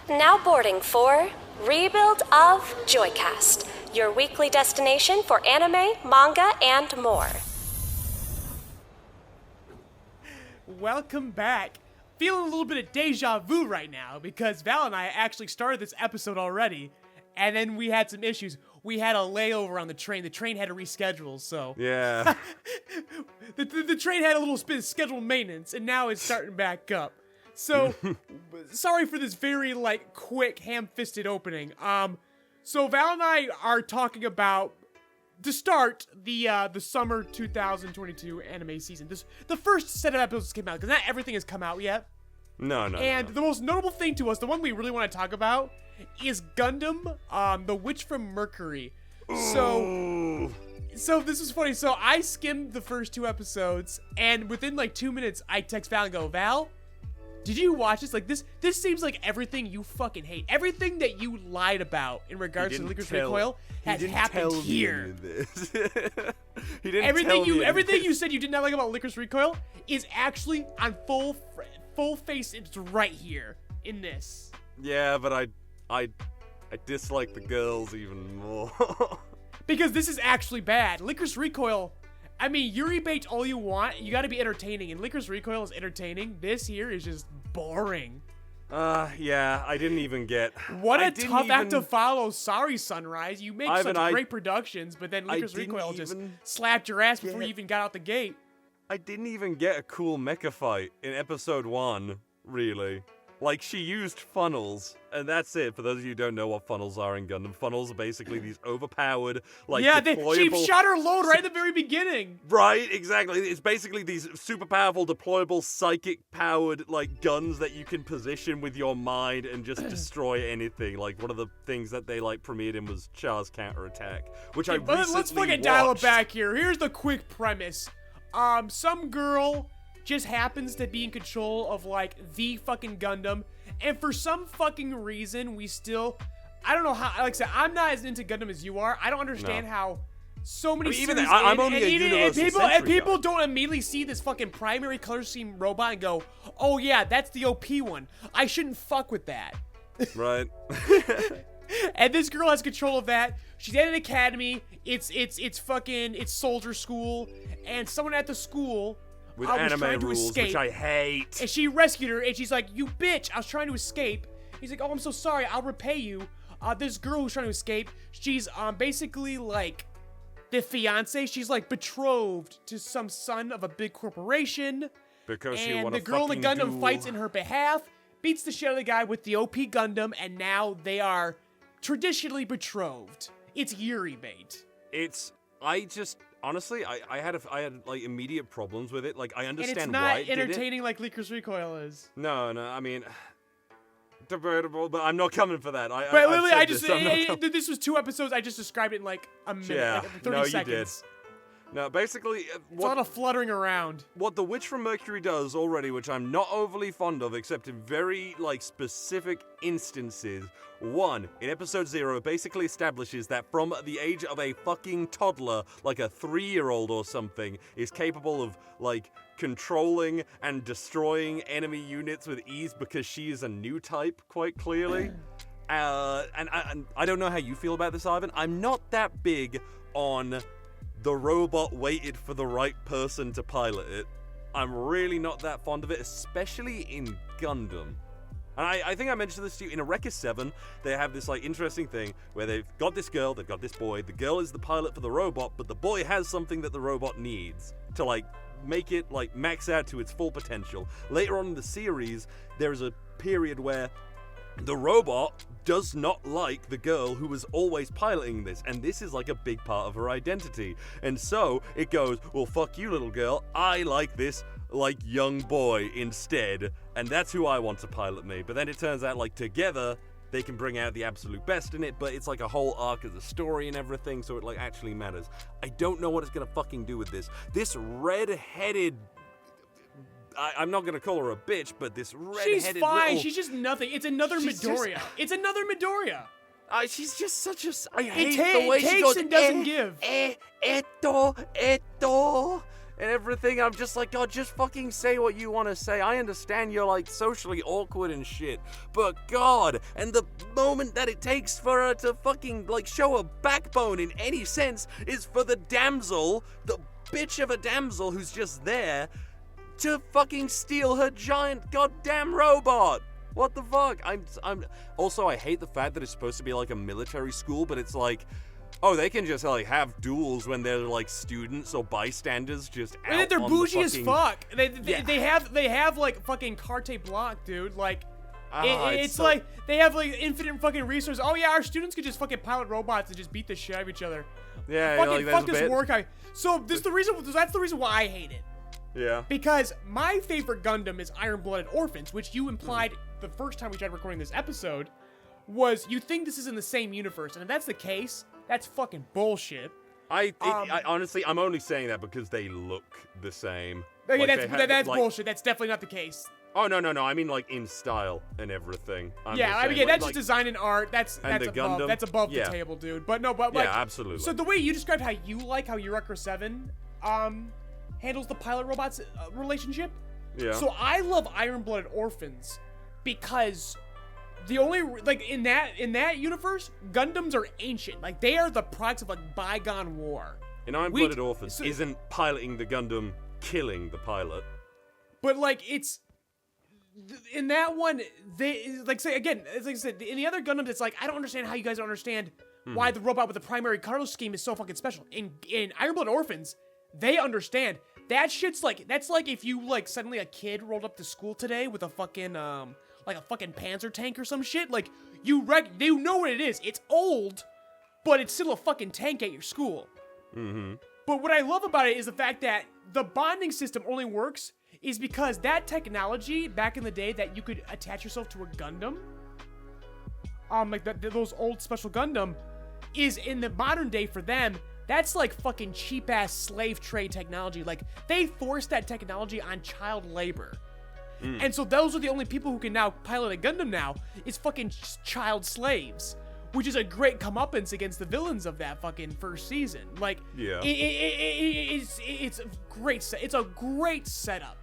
Now boarding for Rebuild of Joycast, your weekly destination for anime, manga, and more. Welcome back. Feeling a little bit of deja vu right now because Val and I actually started this episode already, and then we had some issues. We had a layover on the train. The train had to reschedule, so... Yeah. the train had a little bit of scheduled maintenance, and now it's starting back up. So, sorry for this very, quick, ham-fisted opening. So Val and I are talking about, to start, the summer 2022 anime season. The first set of episodes came out, because not everything has come out yet. No. The most notable thing to us, the one we really want to talk about, is Gundam, the Witch from Mercury. So this is funny. So I skimmed the first 2 episodes, and within 2 minutes, I text Val and go, Val, did you watch this? This seems like everything you fucking hate. Everything that you lied about in regards to Lycoris Recoil has happened here. He didn't everything you said you did not like about Lycoris Recoil is actually on full face. It's right here in this. Yeah, but I dislike the girls even more. Because this is actually bad. Lycoris Recoil, I mean, Yuri bait all you want, you gotta be entertaining, and Lycoris Recoil is entertaining. This here is just boring. Yeah, I didn't even get... What a tough act to follow. Sorry, Sunrise. You make such great productions, but then Lycoris Recoil just slapped your ass before you even got out the gate. I didn't even get a cool mecha fight in episode 1, really. She used funnels, and that's it. For those of you who don't know what funnels are in Gundam, funnels are basically these overpowered, deployable... she shot her load right at the very beginning. Right, exactly. It's basically these super powerful, deployable, psychic-powered, guns that you can position with your mind and just destroy anything. One of the things that they, premiered in was Char's counterattack, which I recently Let's fucking dial it back here. Here's the quick premise. Some girl just happens to be in control of, the fucking Gundam, and for some fucking reason, I don't know how, like I said, I'm not as into Gundam as you are. I don't understand how so many series I'm only a Universal people don't immediately see this fucking primary color scheme robot and go, oh yeah, that's the OP one. I shouldn't fuck with that. Right. And this girl has control of that. She's at an academy. It's soldier school, and someone at the school with anime rules, which I hate. And she rescued her, and she's like, you bitch, I was trying to escape. He's like, oh, I'm so sorry, I'll repay you. This girl who's trying to escape, she's basically the fiance. She's betrothed to some son of a big corporation. Because she and the girl in the Gundam fights in her behalf, beats the shit out of the guy with the OP Gundam, and now they are traditionally betrothed. It's Yuri bait. Honestly, I had immediate problems with it. I understand why and it's not entertaining like Lycoris Recoil is. No, I mean, debatable, but I'm not coming for that. But literally, this was 2 episodes. I just described it in a minute, yeah, 30 seconds. You did. No, basically, it's a lot of fluttering around. What the Witch from Mercury does already, which I'm not overly fond of, except in very, specific instances. 1, in episode 0, it basically establishes that from the age of a fucking toddler, a 3-year-old or something, is capable of, controlling and destroying enemy units with ease because she is a new type, quite clearly. And I don't know how you feel about this, Ivan. I'm not that big on... the robot waited for the right person to pilot it. I'm really not that fond of it, especially in Gundam. And I think I mentioned this to you, in Eureka 7, they have this interesting thing where they've got this girl, they've got this boy, the girl is the pilot for the robot, but the boy has something that the robot needs to make it max out to its full potential. Later on in the series, there is a period where the robot does not like the girl who was always piloting this, and this is a big part of her identity. And so it goes, well, fuck you, little girl, I like this young boy instead, and that's who I want to pilot me. But then it turns out together they can bring out the absolute best in it, but it's a whole arc of the story and everything, so it actually matters. I don't know what it's gonna fucking do with this. This red-headed... I'm not gonna call her a bitch, but this red-headed She's fine. She's just nothing. It's another Midoriya. It's another Midoriya. She's just such a... I hate the way she goes... and doesn't give. and everything. I'm just like, God, just fucking say what you want to say. I understand you're like socially awkward and shit, but God, and the moment that it takes for her to fucking like show a backbone in any sense is for the damsel, the bitch of a damsel who's just there, to fucking steal her giant goddamn robot. What the fuck? I'm also, I hate the fact that it's supposed to be like a military school, but it's like, oh, they can just like have duels when they're like students or bystanders just out. And they're on bougie the fucking... as fuck. They have like fucking carte blanche, dude. Like it's so... like they have like infinite fucking resources. Oh yeah, our students could just fucking pilot robots and just beat the shit out of each other. Yeah, fucking like, fuck this work. So this the reason. That's the reason why I hate it. Yeah. Because my favorite Gundam is Iron-Blooded Orphans, which you implied the first time we tried recording this episode, was you think this is in the same universe, and if that's the case, that's fucking bullshit. I honestly, I'm only saying that because they look the same. Okay, like that's bullshit. That's definitely not the case. Oh no, I mean like in style and everything. That's just design and art. That's above Gundam, the table, dude. But like, yeah, absolutely. So the way you described how Eureka 7 handles the pilot robots relationship. Yeah. So I love Iron-Blooded Orphans because the only in that universe, Gundams are ancient. Like they are the products of a bygone war. In Iron-Blooded Orphans, isn't piloting the Gundam killing the pilot? But like it's in that one, they like say again, it's like I said, in the other Gundams, it's like I don't understand how you guys don't understand why the robot with the primary Carlos scheme is so fucking special. In Iron-Blooded Orphans, they understand. That shit's like, that's like if you like suddenly a kid rolled up to school today with a fucking like a fucking Panzer tank or some shit. Like they know what it is. It's old, but it's still a fucking tank at your school. Mm-hmm. But what I love about it is the fact that the bonding system only works is because that technology back in the day that you could attach yourself to a Gundam, like those old special Gundam, is in the modern day for them. That's like fucking cheap-ass slave trade technology. Like, they forced that technology on child labor. And so those are the only people who can now pilot a Gundam now, is fucking child slaves. Which is a great comeuppance against the villains of that fucking first season. Like, yeah. It's a great setup.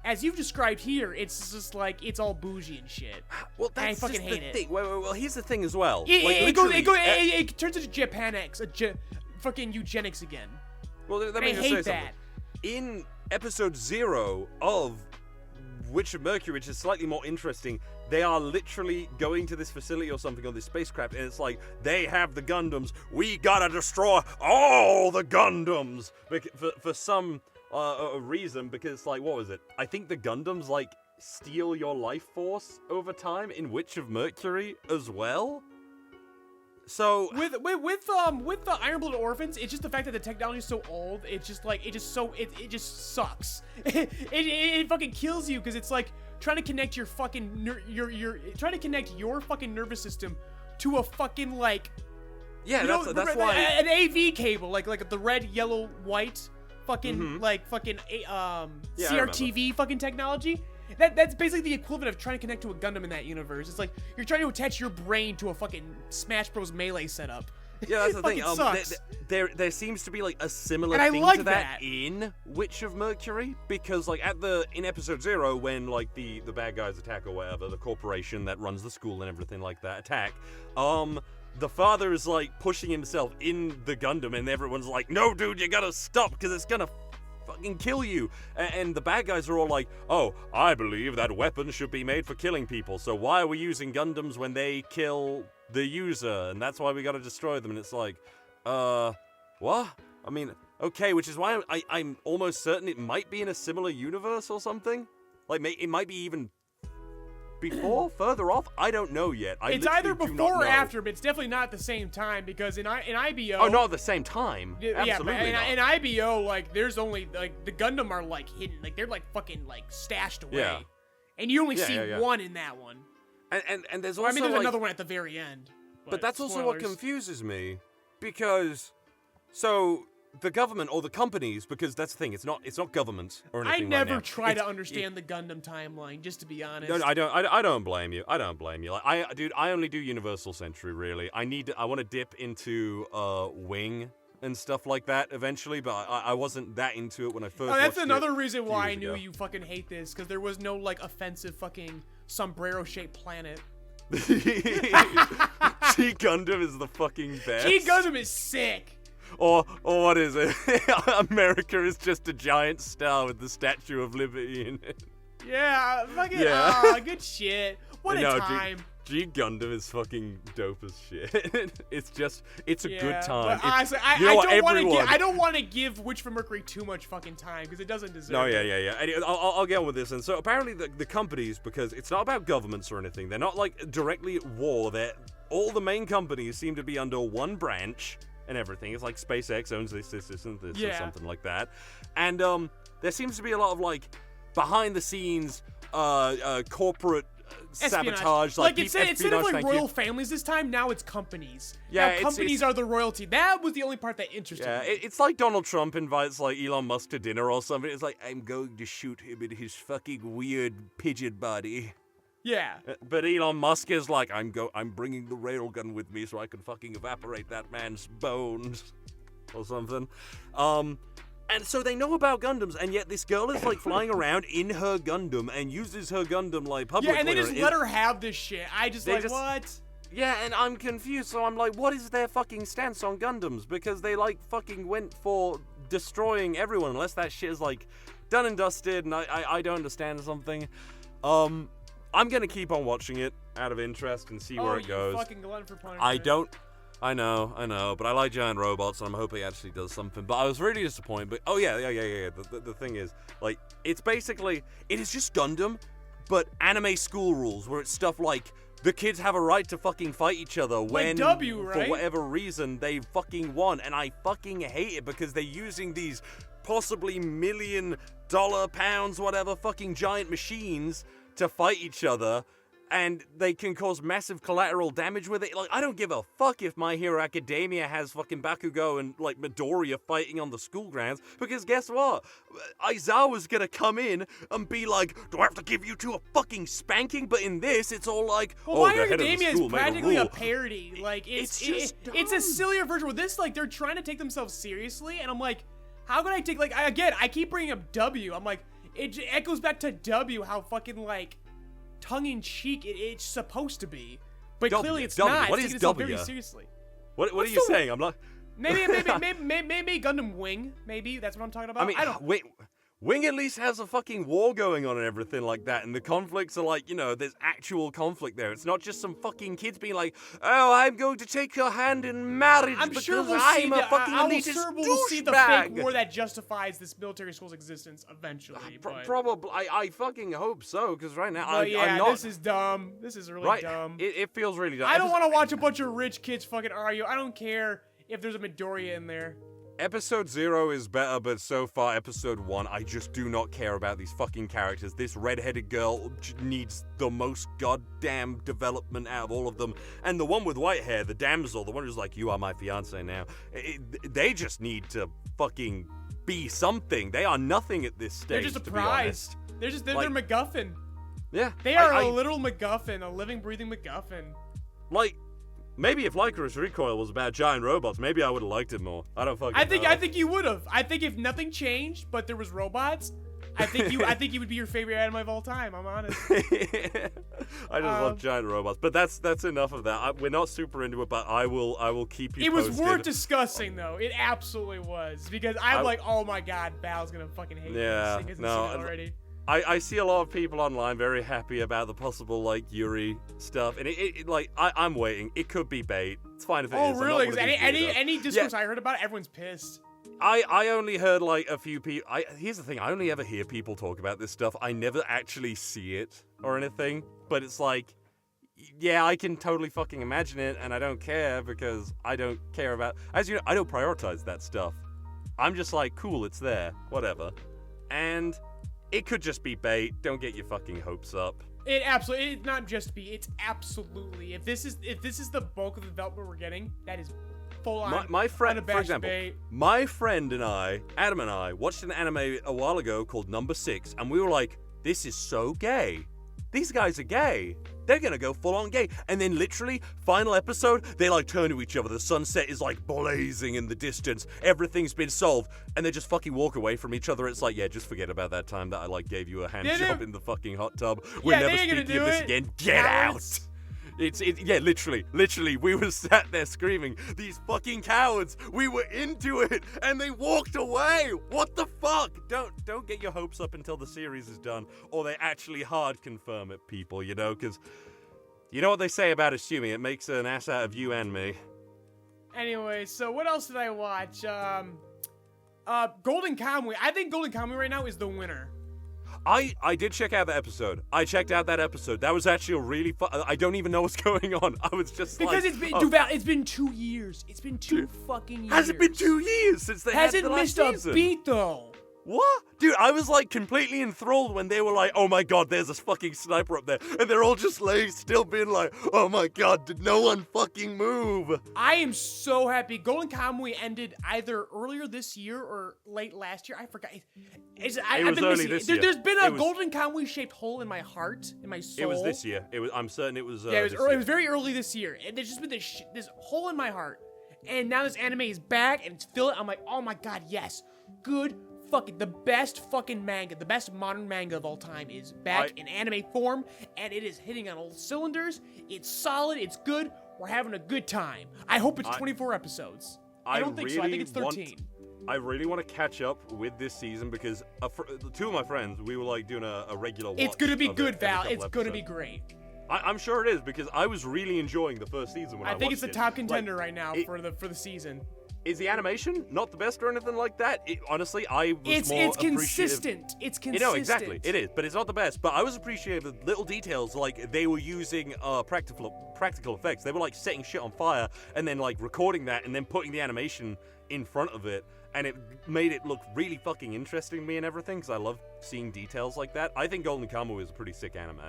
As you've described here, it's just like, it's all bougie and shit. Well, that's I fucking just hate the it. thing. Well, here's the thing as well. It turns into Japanex. Fucking eugenics again. Well, let me I just hate say that. something. In episode 0 of Witch of Mercury, which is slightly more interesting, they are literally going to this facility or something on this spacecraft, and it's like, they have the Gundams, we gotta destroy all the Gundams! For some reason, because, like, what was it? I think the Gundams, like, steal your life force over time in Witch of Mercury as well? So with the Iron-Blooded Orphans, it's just the fact that the technology is so old. It's just like it just sucks. It fucking kills you because it's like trying to connect your fucking your fucking nervous system to a fucking like that's why an AV cable like the red, yellow, white fucking CRTV fucking technology. That's basically the equivalent of trying to connect to a Gundam in that universe. It's like you're trying to attach your brain to a fucking Smash Bros. Melee setup. Yeah, that's the thing. Sucks. There seems to be like a similar thing to that in Witch of Mercury, because like in episode 0, when like the bad guys attack or whatever, the corporation that runs the school and everything like that attack, the father is like pushing himself in the Gundam, and everyone's like, "No, dude, you gotta stop because it's gonna fucking kill you." And the bad guys are all like, "Oh, I believe that weapons should be made for killing people, so why are we using Gundams when they kill the user? And that's why we gotta destroy them." And it's like, what? I mean, okay, which is why I'm almost certain it might be in a similar universe or something. Like, it might be even before, further off. I don't know yet. It's either before or after, but it's definitely not at the same time, because in IBO... Oh, not at the same time. Absolutely not. In IBO, like, there's only, like, the Gundam are, like, hidden. Like, they're, like, fucking, like, stashed away. Yeah. And you only see one in that one. And there's also, there's another one at the very end. But that's also what confuses me, because... So... the government or the companies, because that's the thing, it's not government or anything. I never try to understand the Gundam timeline, just to be honest. No, I don't blame you. I don't blame you. Like, I only do Universal Century, really. I want to dip into Wing and stuff like that eventually, but I wasn't that into it when I first watched it. That's another reason why I years knew ago. you fucking hate this, because there was no, like, offensive fucking sombrero-shaped planet. G Gundam is the fucking best. G Gundam is sick. Or what is it? America is just a giant star with the Statue of Liberty in it. Yeah, fucking, Yeah. good shit. What a No, time. G Gundam is fucking dope as shit. It's a good time. But honestly, I don't want to give Witch from Mercury too much fucking time, because it doesn't deserve it. Yeah. Anyway, I'll get on with this. And so apparently the companies, because it's not about governments or anything, they're not like directly at war. All the main companies seem to be under one branch and everything. It's like SpaceX owns this, and this, or something like that. And there seems to be a lot of like behind the scenes corporate sabotage, like instead of like thank royal you. families this time, now it's companies. Yeah, now companies are the royalty. That was the only part that interested Yeah, me. it's like Donald Trump invites like Elon Musk to dinner or something. It's like, I'm going to shoot him in his fucking weird pigeon body. Yeah. But Elon Musk is like, I'm bringing the railgun with me so I can fucking evaporate that man's bones or something. And so they know about Gundams, and yet this girl is like flying around in her Gundam and uses her Gundam like publicly. Yeah, and they just let her have this shit. What? Yeah, and I'm confused, so I'm like, what is their fucking stance on Gundams? Because they like fucking went for destroying everyone, unless that shit is like done and dusted, and I don't understand something. I'm gonna keep on watching it out of interest and see where it goes. Fucking glutton for punishment. I know, but I like giant robots, and I'm hoping it actually does something. But I was really disappointed. But yeah. The thing is, like, it is just Gundam, but anime school rules, where it's stuff like the kids have a right to fucking fight each other when, W, right? for whatever reason, they fucking won, and I fucking hate it because they're using these possibly $1 million, pounds, whatever, fucking giant machines to fight each other. And they can cause massive collateral damage with it. Like, I don't give a fuck if My Hero Academia has fucking Bakugo and, like, Midoriya fighting on the school grounds. Because guess what? Aizawa's gonna come in and be like, do I have to give you two a fucking spanking? But in this, it's all like, well, My the Hero head of the Academia school is made a practically a rule. parody. Like, it's a dumb. sillier version. With this, like, they're trying to take themselves seriously. And I'm like, how can I take, like, I keep bringing up W. I'm like, it echoes back to W, how fucking, like, tongue-in-cheek it's supposed to be, but W, clearly it's W. not. What It's is taking itself W? very seriously. What are you saying? I'm not... Maybe Gundam Wing. Maybe that's what I'm talking about. I mean, Wing at least has a fucking war going on and everything like that, and the conflicts are like, there's actual conflict there. It's not just some fucking kids being like, oh, I'm going to take your hand in marriage I'm because sure we'll I'm see a fucking elitist we'll see the douchebag. fake war that justifies this military school's existence eventually. But Probably, I fucking hope so, because right now I'm yeah, not. this is dumb. This is really right. dumb. It feels really dumb. I don't want to watch a bunch of rich kids fucking argue. I don't care if there's a Midoriya in there. Episode 0 is better, but so far, Episode 1, I just do not care about these fucking characters. This redheaded girl needs the most goddamn development out of all of them. And the one with white hair, the damsel, the one who's like, you are my fiance now, they just need to fucking be something. They are nothing at this stage, They're just a to prize. be honest. They're MacGuffin. Yeah. They are a literal MacGuffin, a living, breathing MacGuffin. Like, maybe if Lycoris Recoil was about giant robots, maybe I would have liked it more. I don't fucking know. I think you would have. I think if nothing changed, but there was robots, I think you would be your favorite anime of all time. I'm honest. I just love giant robots, but that's enough of that. We're not super into it, but I will keep you posted. It was worth discussing, though. It absolutely was, because I'm like, oh my god, Val's gonna fucking hate this thing. No, already. I see a lot of people online very happy about the possible, like, Yuri stuff, and I'm waiting. It could be bait. It's fine if it is. Oh, really? Any discourse I heard about it, everyone's pissed. I only heard, like, a few people. Here's the thing. I only ever hear people talk about this stuff. I never actually see it or anything, but it's like, yeah, I can totally fucking imagine it, and I don't care because I don't care about... As you know, I don't prioritize that stuff. I'm just like, cool, it's there. Whatever. And... it could just be bait. Don't get your fucking hopes up. It's not just be. It's absolutely. If this is the bulk of the development we're getting, that is full on. My friend, for example, bait. my friend and I, Adam and I, watched an anime a while ago called Number 6, and we were like, "This is so gay. These guys are gay." they're gonna go full on gay. And then literally, final episode, they like turn to each other. The sunset is like blazing in the distance. Everything's been solved. And they just fucking walk away from each other. It's like, yeah, just forget about that time that I like gave you a hand job in the fucking hot tub. We're never speaking of this again. Get out. Yeah, literally, we were sat there screaming, these fucking cowards, we were into it, and they walked away. What the fuck? Don't get your hopes up until the series is done, or they actually hard confirm it, people, you know, because you know what they say about assuming, it makes an ass out of you and me. Anyway, so what else did I watch? Golden Kamuy. I think Golden Kamuy right now is the winner. I did check out that episode. I checked out that episode. That was actually a really fun. I don't even know what's going on. I was just because like, it's been Duval. It's been 2 years. It's been two fucking years. Has it been 2 years since they had the last missed season? a beat though. What? Dude, I was like completely enthralled when they were like, oh my god, there's this fucking sniper up there. And they're all just like, still being like, oh my god, did no one fucking move? I am so happy. Golden Kamuy ended either earlier this year or late last year. I forgot. I've been early missing this it. year. There's been a Golden Kamuy shaped hole in my heart, in my soul. It was this year. I'm certain it was. Yeah, it was early. It was very early this year. And there's just been this hole in my heart. And now this anime is back and it's filled. I'm like, oh my god, yes. Good fucking, the best fucking manga, the best modern manga of all time is back in anime form, and it is hitting on all cylinders. It's solid, it's good, we're having a good time. I hope it's 24 episodes. I don't think so, I think it's 13. I really want to catch up with this season because two of my friends, we were like doing a regular watch. It's gonna be good, Val, it's gonna be great. I'm sure it is because I was really enjoying the first season when I watched it. I think it's the top contender right now for the season. Is the animation not the best or anything like that? Honestly, I was more appreciative. Consistent. It's consistent. You know, exactly. It is, but it's not the best. But I was appreciative of little details, like they were using practical effects. They were like setting shit on fire and then like recording that and then putting the animation in front of it. And it made it look really fucking interesting to me and everything because I love seeing details like that. I think Golden Kamuy is a pretty sick anime.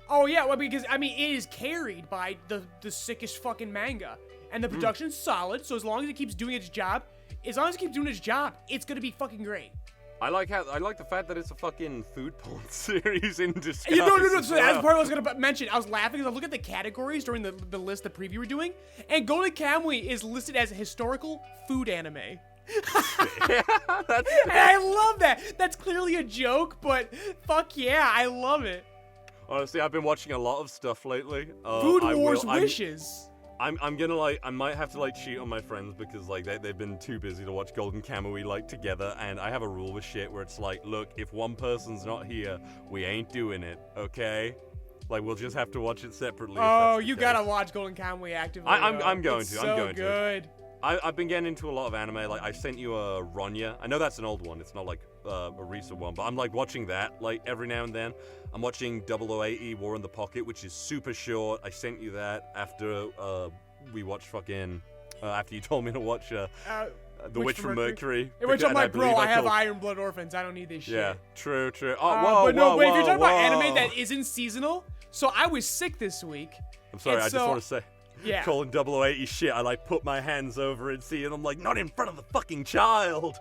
Oh yeah, well because I mean it is carried by the sickest fucking manga. And the production's solid, so as long as it keeps doing its job, it's gonna be fucking great. I like the fact that it's a fucking food porn series in disguise. No. So that's part I was gonna mention. I was laughing because I looked at the categories during the list, the preview we're doing, and Golden Kamuy is listed as a historical food anime. Yeah, that's. And I love that. That's clearly a joke, but fuck yeah, I love it. Honestly, I've been watching a lot of stuff lately. Food Wars Wishes. I'm gonna I might have to cheat on my friends because they've been too busy to watch Golden Kamuy together, and I have a rule with shit where it's like, look, if one person's not here, we ain't doing it, okay? We'll just have to watch it separately. Oh, you gotta watch Golden Kamuy actively. I'm going to. I'm going to. I've been getting into a lot of anime. I sent you a Ronya. I know that's an old one. It's not a recent one, but I'm watching that every now and then. I'm watching 0080 War in the Pocket, which is super short. I sent you that after we watched after you told me to watch The Witch from Mercury. Which I'm like, bro, I have Iron Blood Orphans. I don't need this shit. Yeah, true. Oh, but if you're talking about anime that isn't seasonal, so I was sick this week. I'm sorry, I just want to say. Yeah. Calling 0080 shit, I put my hands over it and see it. I'm like, not in front of the fucking child.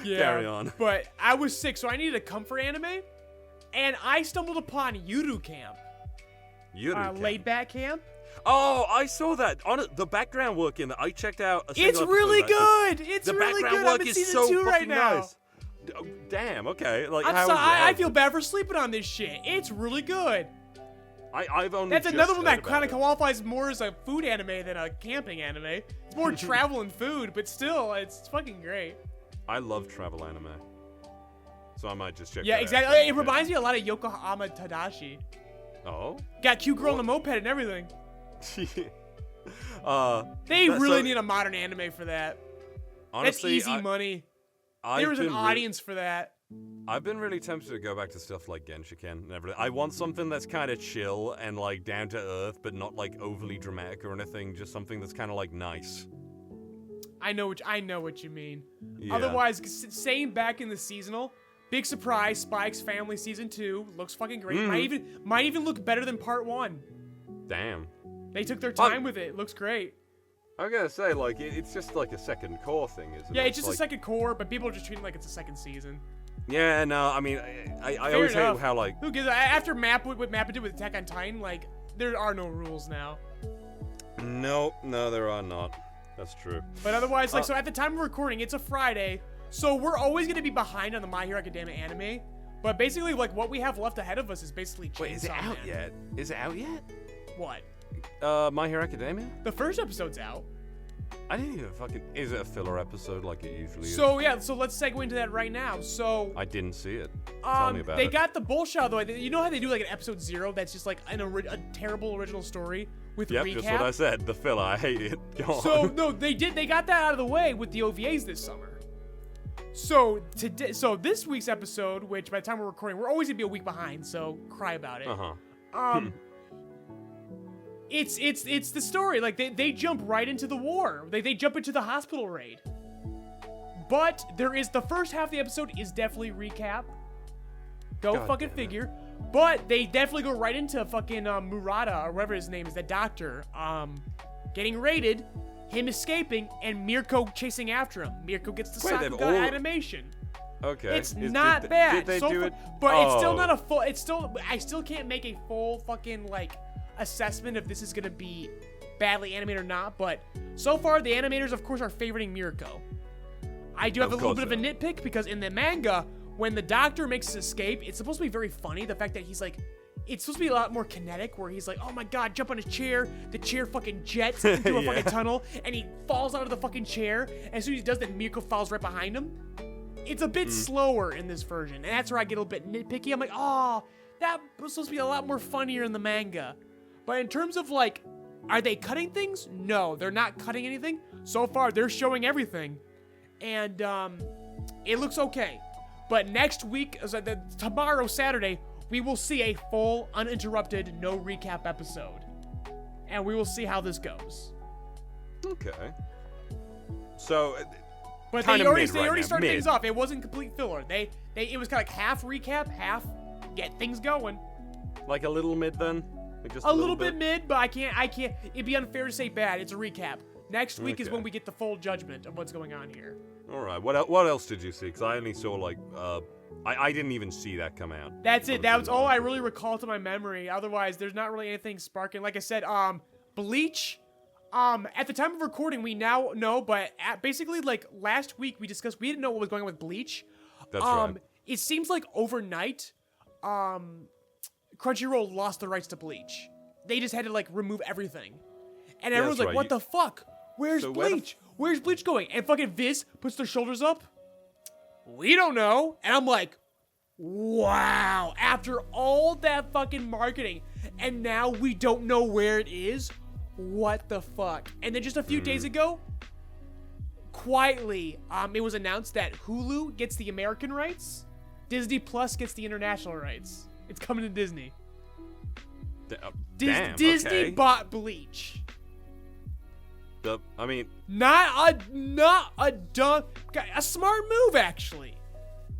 Yeah. Carry on. But I was sick, so I needed a comfort anime, and I stumbled upon Yuru Camp. Yuru Camp. Laid back camp. Oh, I saw that. The background work in that. I checked out. It's really good. It's really good. Background work I'm in is season so 2 right fucking now. nice. Damn. Okay. I feel bad for sleeping on this shit. It's really good. I've only. That's just another one that heard kind of about qualifies more as a food anime than a camping anime. It's more travel and food, but still, it's fucking great. I love travel anime, so I might just check. Yeah, that exactly. out. It reminds me a lot of Yokohama Tadashi. Oh. Got cute girl on the moped and everything. They really need a modern anime for that. Honestly, that's easy money. There was an audience for that. I've been really tempted to go back to stuff like Genshiken and everything. I want something that's kind of chill and down to earth, but not overly dramatic or anything. Just something that's kind of nice. I know what you mean. Yeah. Otherwise, same back in the seasonal. Big surprise, Spike's Family Season 2 looks fucking great. Might even look better than Part 1. Damn. They took their time with it. It looks great. I gotta say, it's just a second core thing, isn't it? Yeah, it's just a second core, but people are just treating it like it's a second season. Yeah, no, I mean, I Fair always enough. hate how, like... Who gives? After what Mappa did with Attack on Titan, like, there are no rules now. No, there are not. That's true. But otherwise, like, so at the time of recording, it's a Friday, so we're always gonna be behind on the My Hero Academia anime. But basically, like, what we have left ahead of us is basically Chainsawman. Wait, is it out yet? Is it out yet? What? My Hero Academia? The first episode's out. I didn't even fucking... Is it a filler episode like it usually is? So, yeah, so let's segue into that right now. So... I didn't see it. Tell me about they it. got the bullshit out of the way. You know how they do, like, an episode 0 that's just, like, a terrible original story with recap? Yep, just what I said. The filler. I hate it. Go on. So, no, they got that out of the way with the OVAs this summer. So, this week's episode, which by the time we're recording, we're always gonna be a week behind, so cry about it. It's the story. Like, they jump right into the war. They jump into the hospital raid. But the first half of the episode is definitely recap. God fucking damn figure. But they definitely go right into fucking Murata, or whatever his name is, that doctor, getting raided, him escaping, and Mirko chasing after him. Mirko gets the Sakuga animation. Okay. It's not bad. Did they do it? But it's still not a full. I still can't make a full fucking like assessment if this is gonna be badly animated or not. But so far, the animators, of course, are favoriting Mirko. I do have a little bit of a nitpick because in the manga, when the doctor makes his escape, it's supposed to be very funny. The fact that he's like, it's supposed to be a lot more kinetic, where he's like, oh my god, jump on his chair. The chair fucking jets into a fucking tunnel, and he falls out of the fucking chair. And as soon as he does that, Mirko falls right behind him. It's a bit slower in this version, and that's where I get a little bit nitpicky. I'm like, oh, that was supposed to be a lot more funnier in the manga. But in terms of like, are they cutting things? No, they're not cutting anything. So far, they're showing everything. And it looks okay. But next week, tomorrow, Saturday, we will see a full, uninterrupted, no recap episode. And we will see how this goes. Okay. So... But they already started things off. It wasn't complete filler. It was kind of like half recap, half get things going. Like a little mid then? Like just a little bit mid, but I can't. It'd be unfair to say bad. It's a recap. Next week is when we get the full judgment of what's going on here. All right. What else did you see? Because I only saw like I didn't even see that come out. That's it. That was all I really recall to my memory. Otherwise, there's not really anything sparking. Like I said, Bleach. At the time of recording, we now know, but basically, like, last week we discussed, we didn't know what was going on with Bleach. That's right. It seems like overnight, Crunchyroll lost the rights to Bleach. They just had to, like, remove everything. And everyone's like, what the fuck? Where's Bleach? Where's Bleach going? And fucking Viz puts their shoulders up. We don't know. And I'm like, wow. After all that fucking marketing, and now we don't know where it is? What the fuck? And then just a few days ago, quietly, it was announced that Hulu gets the American rights, Disney Plus gets the international rights. It's coming to Disney. Disney bought Bleach. I mean, not a dumb, a smart move actually.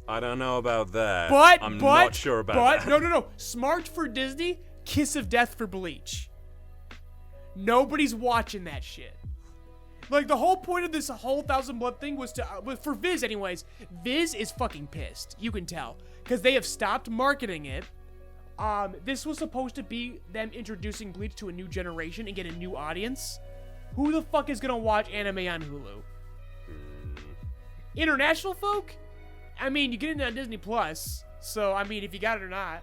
I don't know about that. But I'm not sure about that. No. Smart for Disney, kiss of death for Bleach. Nobody's watching that shit. Like, the whole point of this whole Thousand Blood thing was to, for Viz anyways, Viz is fucking pissed. You can tell. Because they have stopped marketing it. This was supposed to be them introducing Bleach to a new generation and get a new audience. Who the fuck is gonna watch anime on Hulu? International folk? I mean, you get it on Disney Plus. So, I mean, if you got it or not.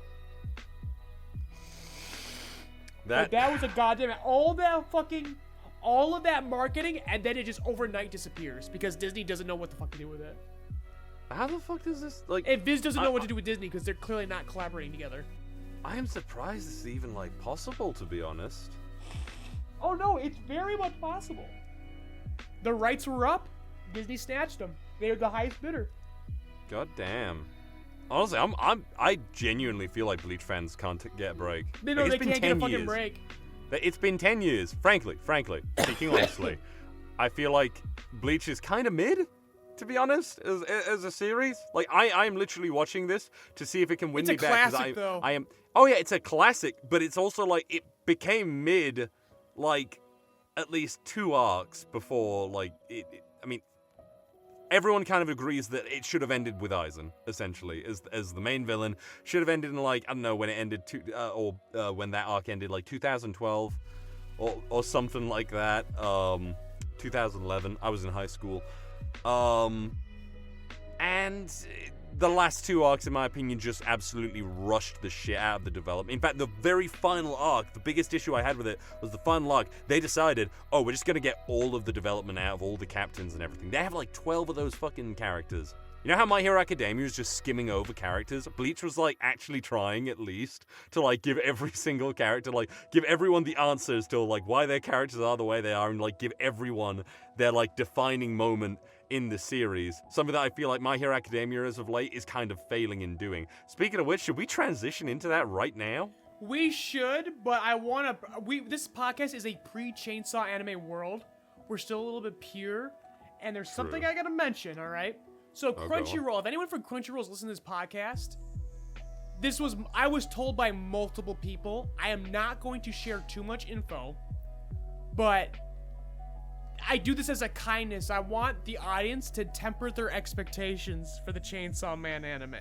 That was a goddamn all of that marketing, and then it just overnight disappears because Disney doesn't know what the fuck to do with it. How the fuck does this like? And Viz doesn't know what to do with Disney because they're clearly not collaborating together. I am surprised this is even like possible, to be honest. Oh no, it's very much possible. The rights were up, Disney snatched them. They're the highest bidder. God damn. Honestly, I genuinely feel like Bleach fans can't get a break. No, like, they can't get a fucking break. It's been 10 years. Frankly, speaking honestly, I feel like Bleach is kind of mid, to be honest, as a series. Like, I'm literally watching this to see if it can win me back. It's a classic, though. I am. Oh yeah, it's a classic, but it's also like it became mid, like at least 2 arcs before like it. I mean, everyone kind of agrees that it should have ended with Aizen, essentially, as the main villain. Should have ended in, like, I don't know, when it ended, when that arc ended, like 2012 or something like that. 2011. I was in high school. And the last two arcs, in my opinion, just absolutely rushed the shit out of the development. In fact, the very final arc, the biggest issue I had with it was the final arc. They decided, we're just going to get all of the development out of all the captains and everything. They have like 12 of those fucking characters. You know how My Hero Academia was just skimming over characters? Bleach was like actually trying, at least, to like give every single character, like give everyone the answers to like why their characters are the way they are, and like give everyone their like defining moment in the series. Something that I feel like My Hero Academia as of late is kind of failing in doing. Speaking of which, should we transition into that right now? We should, but I want to... This podcast is a pre-Chainsaw anime world. We're still a little bit pure, and there's something I gotta mention, all right? So Crunchyroll, if anyone from Crunchyroll is listening to this podcast, I was told by multiple people, I am not going to share too much info, but I do this as a kindness. I want the audience to temper their expectations for the Chainsawman anime.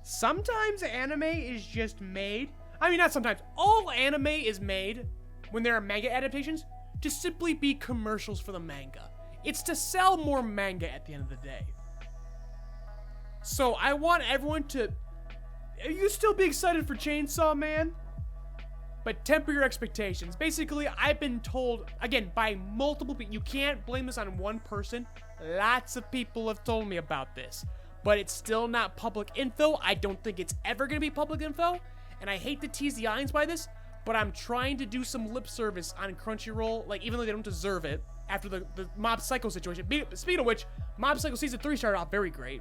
Sometimes anime is just made, not sometimes, all anime is made when there are manga adaptations to simply be commercials for the manga. It's to sell more manga at the end of the day. So I want everyone to... Are you still be excited for Chainsaw Man? But temper your expectations. Basically, I've been told, again, by multiple people, you can't blame this on one person. Lots of people have told me about this. But it's still not public info. I don't think it's ever going to be public info. And I hate to tease the audience by this, but I'm trying to do some lip service on Crunchyroll, like, even though they don't deserve it, after the Mob Psycho situation. Speaking of which, Mob Psycho Season 3 started off very great.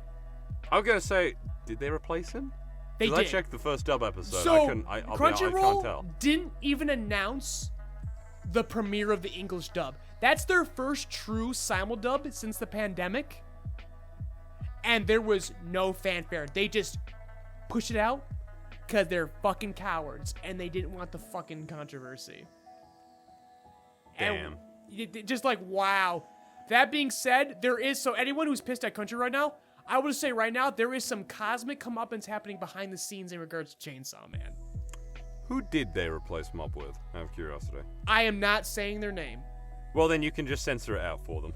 I was gonna say, did they replace him? They did. I checked the first dub episode. So, I can't Crunchyroll tell. didn't even announce the premiere of the English dub. That's their first true simuldub since the pandemic. And there was no fanfare. They just pushed it out because they're fucking cowards and they didn't want the fucking controversy. Damn. And just like, wow. That being said, so anyone who's pissed at Crunchyroll right now, I would say right now, there is some cosmic comeuppance happening behind the scenes in regards to Chainsaw Man. Who did they replace Mob with, out of curiosity? I am not saying their name. Well, then you can just censor it out for them.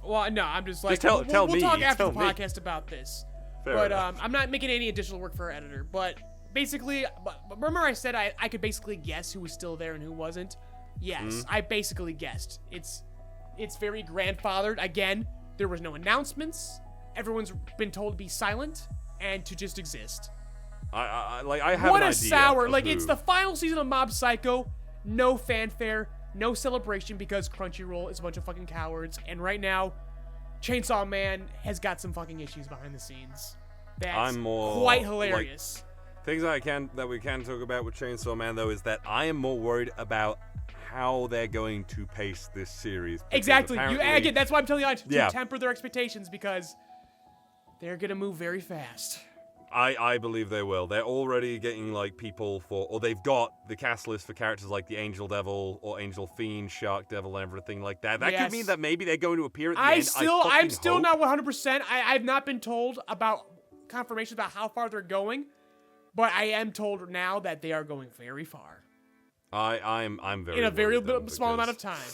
Well, no, I'm just like, tell we'll me, talk after tell the me. podcast about this. Fair But I'm not making any additional work for our editor. But basically, remember I said I could basically guess who was still there and who wasn't? Yes, I basically guessed. It's very grandfathered. Again, there was no announcements. Everyone's been told to be silent and to just exist. I have What an a idea sour! of Like, who. it's the final season of Mob Psycho. No fanfare, no celebration because Crunchyroll is a bunch of fucking cowards. And right now, Chainsaw Man has got some fucking issues behind the scenes. That's I'm more quite hilarious. Things that we can talk about with Chainsaw Man, though, is that I am more worried about how they're going to pace this series. Exactly. Again, that's why I'm telling you to Yeah. temper their expectations because they're gonna move very fast. I believe they will. They're already getting like people or they've got the cast list for characters like the Angel Devil or Angel Fiend, Shark Devil, and everything like that. That could mean that maybe they're going to appear at the end. I'm still hope. not 100%. I've not been told about confirmation about how far they're going, but I am told now that they are going very far. I'm very in a very worried, though, small amount of because time.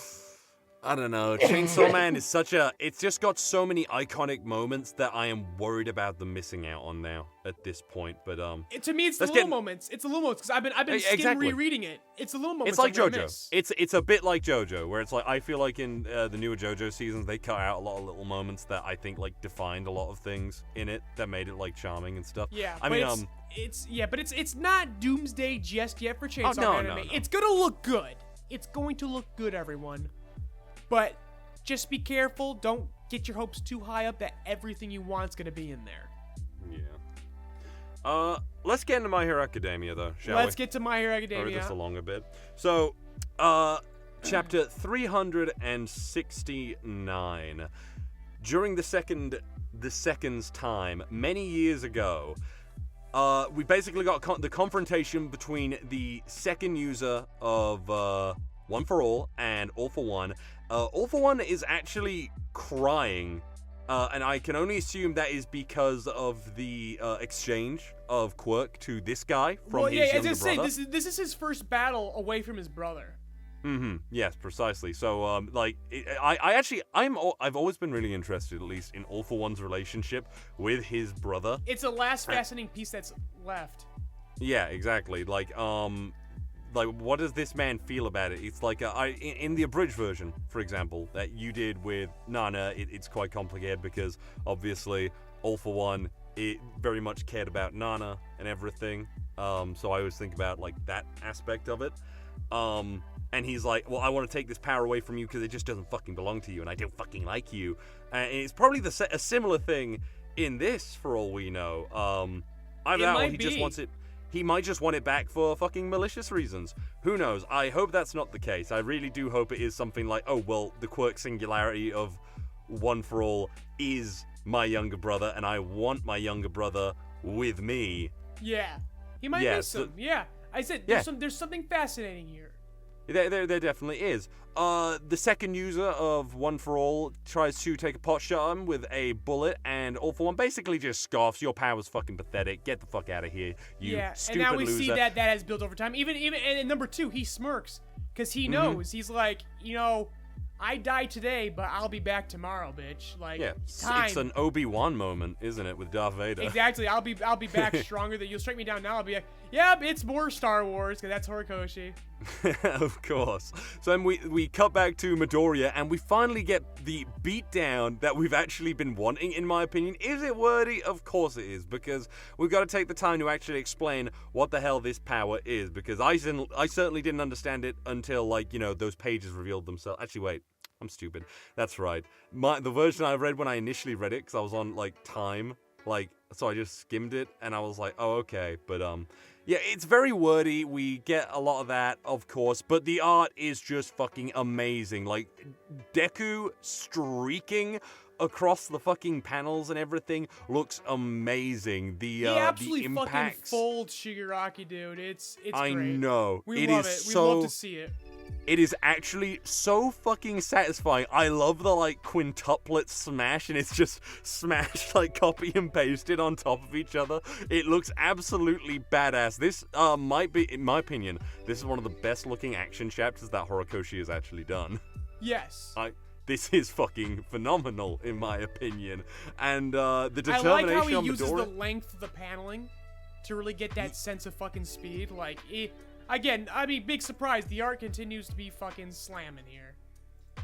I don't know. Chainsaw Man is it's just got so many iconic moments that I am worried about them missing out on now at this point. But To me, it's the little moments. It's the little moments because I've been rereading it. It's the little moments. It's like I'm gonna JoJo. miss. It's a bit like JoJo, where it's like I feel like in the newer JoJo seasons they cut out a lot of little moments that I think like defined a lot of things in it that made it like charming and stuff. Yeah, I mean it's not Doomsday just yet for Chainsaw Man anime. No. It's gonna look good. It's going to look good, everyone. But just be careful. Don't get your hopes too high up that everything you want is gonna be in there. Yeah. Let's get into My Hero Academia though, shall we? Let's get to My Hero Academia. Hurry this along a bit. So, chapter 369. During the second's time, many years ago, we basically got the confrontation between the second user of One for All and All for One. All for One is actually crying And I can only assume that is because of the exchange of quirk to this guy from his younger brother. This is his first battle away from his brother. Yes, precisely. So, I've always been really interested, at least, in All for One's relationship with his brother. It's the last fascinating piece that's left. Yeah, exactly. Like, what does this man feel about it? It's like, in the abridged version, for example, that you did with Nana, it's quite complicated because, obviously, All for One, it very much cared about Nana and everything. So I always think about, like, that aspect of it. And he's like, well, I want to take this power away from you because it just doesn't fucking belong to you, and I don't fucking like you. And it's probably a similar thing in this, for all we know. Either that or he just wants it. He might just want it back for fucking malicious reasons. Who knows? I hope that's not the case. I really do hope it is something like, oh, well, the quirk singularity of One for All is my younger brother, and I want my younger brother with me. Yeah. He might miss him. Yeah. I said, there's something fascinating here. There definitely is. The second user of One for All tries to take a pot shot at him with a bullet, and All for One basically just scoffs. Your power's fucking pathetic. Get the fuck out of here, you stupid and now we loser. see that has built over time. Even and number 2, he smirks because he knows. He's like, I die today, but I'll be back tomorrow, bitch. Like, time. It's an Obi-Wan moment, isn't it, with Darth Vader? Exactly. I'll be back stronger. That you'll strike me down now. I'll be like, yep, it's more Star Wars because that's Horikoshi. Of course. So then we cut back to Midoriya, and we finally get the beatdown that we've actually been wanting, in my opinion. Is it worthy? Of course it is, because we've got to take the time to actually explain what the hell this power is, because I certainly didn't understand it until, like, those pages revealed themselves. Actually, wait. I'm stupid. That's right. The version I read when I initially read it, because I was on, like, time, so I just skimmed it, and I was like, oh, okay. But, yeah, it's very wordy. We get a lot of that, of course, but the art is just fucking amazing. Like, Deku streaking across the fucking panels and everything looks amazing. He absolutely fucking folds Shigaraki, dude. It's great. I know. We love it. We love to see it. It is actually so fucking satisfying. I love the, like, quintuplet smash, and it's just smashed, like, copy and pasted on top of each other. It looks absolutely badass. This might be, in my opinion, this is one of the best looking action chapters that Horikoshi has actually done. Yes. This is fucking phenomenal, in my opinion. And the determination I like how he on uses Midoriya, the length of the paneling to really get that sense of fucking speed. Like, again, I mean, big surprise. The art continues to be fucking slamming here.